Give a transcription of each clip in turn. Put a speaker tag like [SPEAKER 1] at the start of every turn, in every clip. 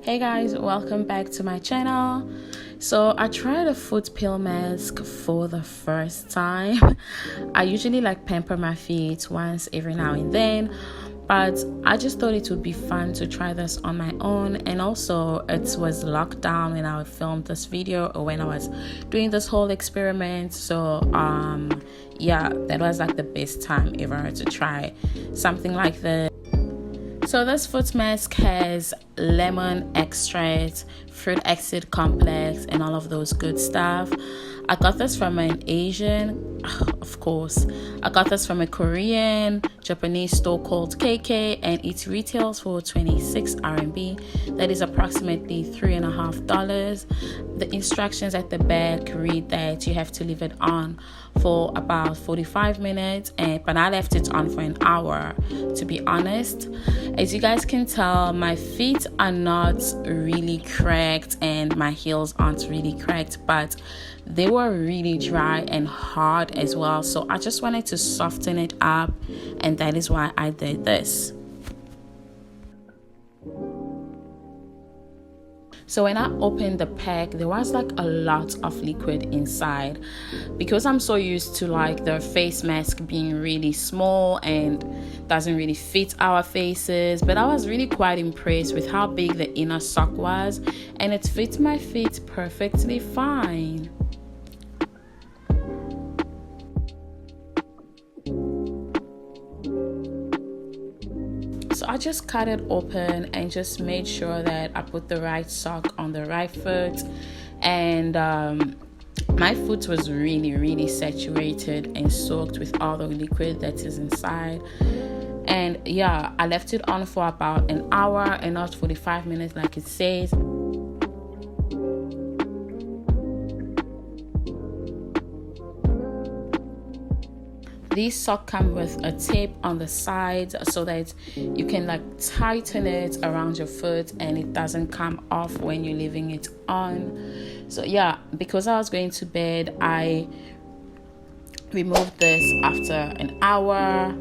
[SPEAKER 1] Hey guys, welcome back to my channel. So I tried a foot peel mask for the first time. I usually like pamper my feet once every now and then, but I just thought it would be fun to try this on my own. And also it was locked down when I filmed this video, or when I was doing this whole experiment. So yeah, that was like the best time ever to try something like this. So this foot mask has lemon extract, fruit acid complex, and all of those good stuff. I got this from an Asian, of course. I got this from a Korean, Japanese store called KK, and it retails for 26 RMB. That is approximately $3.50. The instructions at the back read that you have to leave it on for about 45 minutes, but I left it on for an hour, to be honest. As you guys can tell, my feet are not really cracked and my heels aren't really cracked, but they were really dry and hard as well. So I just wanted to soften it up, and that is why I did this. So when I opened the pack, there was like a lot of liquid inside. Because I'm so used to like the face mask being really small and doesn't really fit our faces, but I was really quite impressed with how big the inner sock was, and it fits my feet perfectly fine. So I just cut it open and just made sure that I put the right sock on the right foot, and my foot was really saturated and soaked with all the liquid that is inside. And yeah, I left it on for about an hour and not 45 minutes like it says. These socks come with a tape on the sides so that you can like tighten it around your foot and it doesn't come off when you're leaving it on. So yeah, because I was going to bed, I removed this after an hour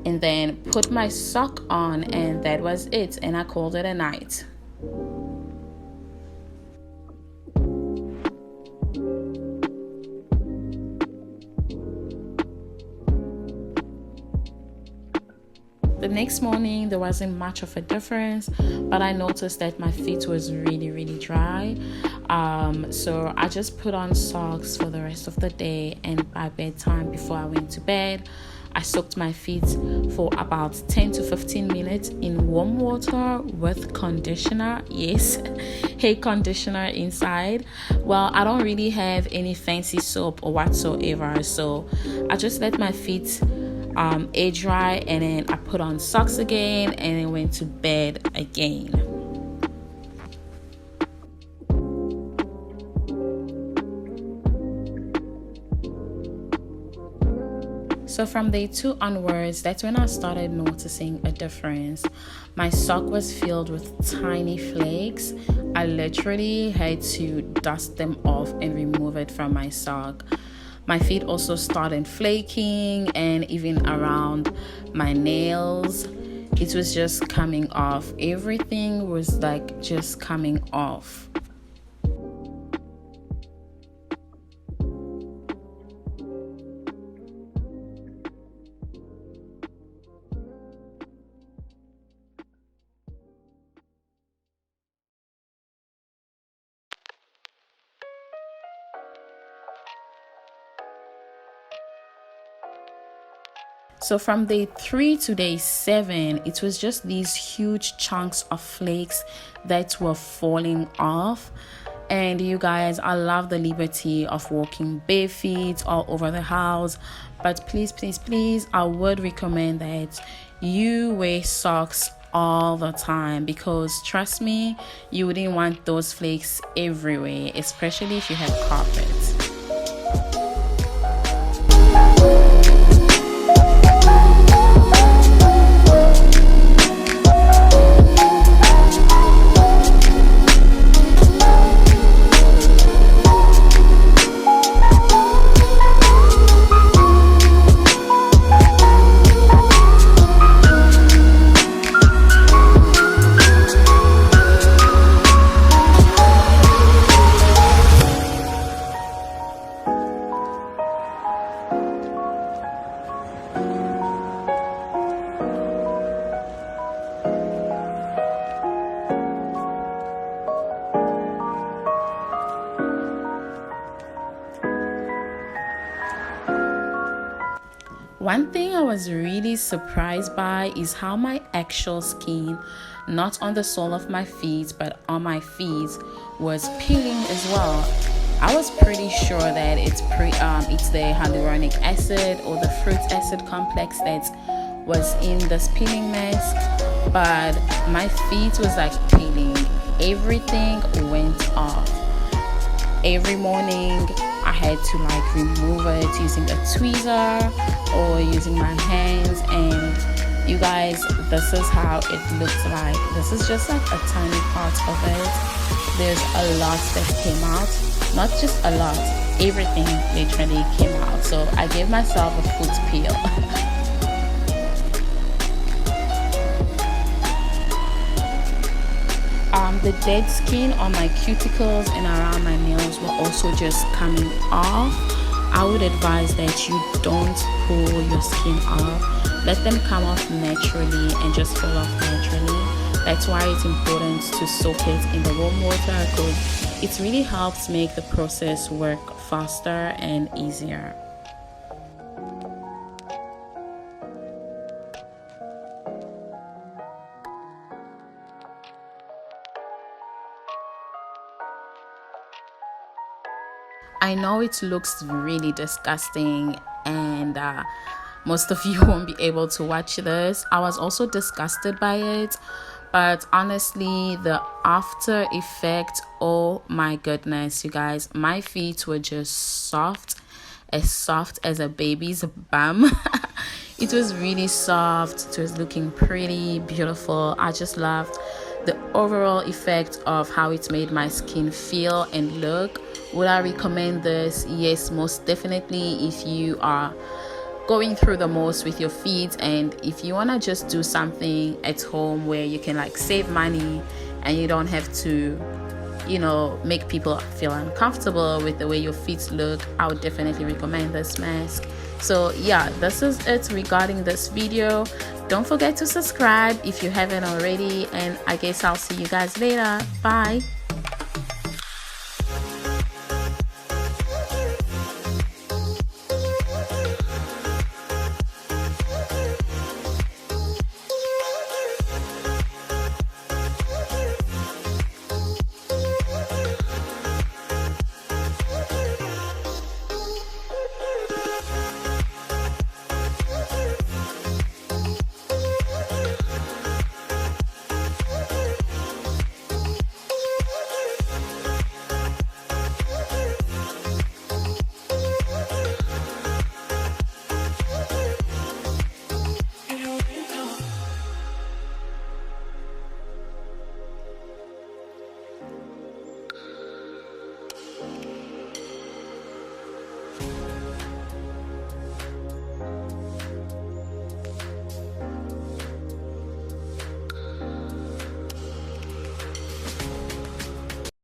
[SPEAKER 1] and then put my sock on, and that was it, and I called it a night. The next morning, there wasn't much of a difference, but I noticed that my feet was really dry. So I just put on socks for the rest of the day, and by bedtime, before I went to bed, I soaked my feet for about 10 to 15 minutes in warm water with conditioner. Yes, hair conditioner inside. Well, I don't really have any fancy soap or whatsoever, so I just let my feet air dry, and then I put on socks again and then went to bed again. So from day 2 onwards, that's when I started noticing a difference. My sock was filled with tiny flakes. I literally had to dust them off and remove it from my sock. My feet also started flaking, and even around my nails, it was just coming off. Everything was like just coming off. So from day 3 to day 7, it was just these huge chunks of flakes that were falling off. And you guys, I love the liberty of walking bare feet all over the house, but please, I would recommend that you wear socks all the time, because trust me, you wouldn't want those flakes everywhere, especially if you have carpet. One thing I was really surprised by is how my actual skin, not on the sole of my feet but on my feet, was peeling as well. I was pretty sure that it's the hyaluronic acid or the fruit acid complex that was in this peeling mask, but my feet was like peeling. Everything went off. Every morning I had to like remove it using a tweezer or using my hands, and you guys, this is how it looks like. This is just like a tiny part of it. There's a lot that came out, not just a lot, everything literally came out. So I gave myself a foot peel. The dead skin on my cuticles and around my nails were also just coming off. I would advise that you don't pull your skin off. Let them come off naturally and just fall off naturally. That's why it's important to soak it in the warm water, because it really helps make the process work faster and easier. I know it looks really disgusting, and most of you won't be able to watch this. I was also disgusted by it, but honestly, the after effect, oh my goodness, you guys, my feet were just soft as a baby's bum. It was really soft. It was looking pretty beautiful. I just loved the overall effect of how it made my skin feel and look. Would I recommend this? Yes, most definitely. If you are going through the most with your feet, and if you want to just do something at home where you can like save money and you don't have to, you know, make people feel uncomfortable with the way your feet look, I would definitely recommend this mask. So yeah, this is it regarding this video. Don't forget to subscribe if you haven't already, and I guess I'll see you guys later. Bye.